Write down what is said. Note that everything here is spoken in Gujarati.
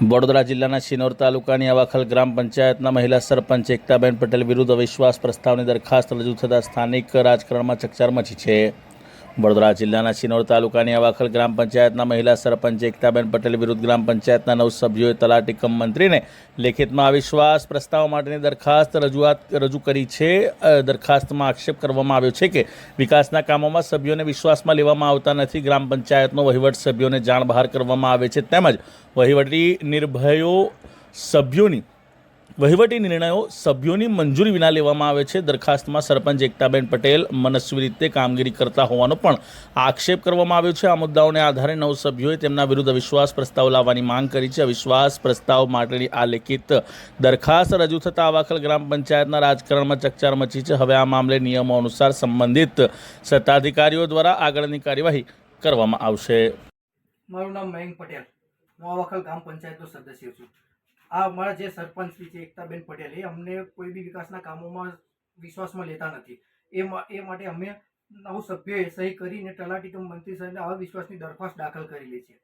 વડોદરા જિલ્લાના શિનોર તાલુકાની અવાખલ ગ્રામ પંચાયતના મહિલા સરપંચ એકતાબેન પટેલ વિરુદ્ધ અવિશ્વાસ પ્રસ્તાવની દરખાસ્ત રજૂ થતાં સ્થાનિક રાજકારણમાં ચકચાર મચી છે। વડોદરા જિલ્લાના શિનોર તાલુકાની અવાખલ ગ્રામ પંચાયતના મહિલા સરપંચ એકતાબેન પટેલ વિરુદ્ધ ગ્રામ પંચાયતના 9 સભ્યોએ તલાટી કમ મંત્રીને લેખિતમાં અવિશ્વાસ પ્રસ્તાવ માટેની દરખાસ્ત રજૂ કરી છે। દરખાસ્તમાં આક્ષેપ કરવામાં આવ્યો છે કે વિકાસના કામોમાં સભ્યોને વિશ્વાસમાં લેવામાં આવતા નથી, ગ્રામ પંચાયતનો વહીવટ સભ્યોને જાણ બહાર કરવામાં આવે છે, તેમજ વહીવટી નિર્ણયો સભ્યોની મંજૂરી વિના લેવામાં આવે છે। દરખાસ્તમાં સરપંચ એકતાબેન પટેલ મનસ્વી રીતે કામગીરી કરતા હોવાનો પણ આક્ષેપ કરવામાં આવ્યો છે। આ મુદ્દાઓને આધારે 9 સભ્યોએ તેમના વિરુદ્ધ અવિશ્વાસ પ્રસ્તાવ લાવવાની માંગ કરી છે। અવિશ્વાસ પ્રસ્તાવ માટેની આ લેખિત દરખાસ્ત રજૂ થતાં અવાખલ ગ્રામ પંચાયતના રાજકારણમાં ચકચાર મચી છે। હવે આ મામલે નિયમો અનુસાર સંબંધિત સત્તાધિકારીઓ દ્વારા આગળની કાર્યવાહી કરવામાં આવશે। મારું નામ મયંક પટેલ, હું અવાખલ ગ્રામ પંચાયતનો સદસ્ય છું। આ અમારા જે સરપંચ શ્રી છે એકતાબેન પટેલ, એ અમને કોઈ બી વિકાસના કામોમાં વિશ્વાસમાં લેતા નથી। એ માટે અમે 9 સભ્યોએ સહી કરીને તલાટી કમ મંત્રી સાહેબને અવિશ્વાસની દરખાસ્ત દાખલ કરેલી છે।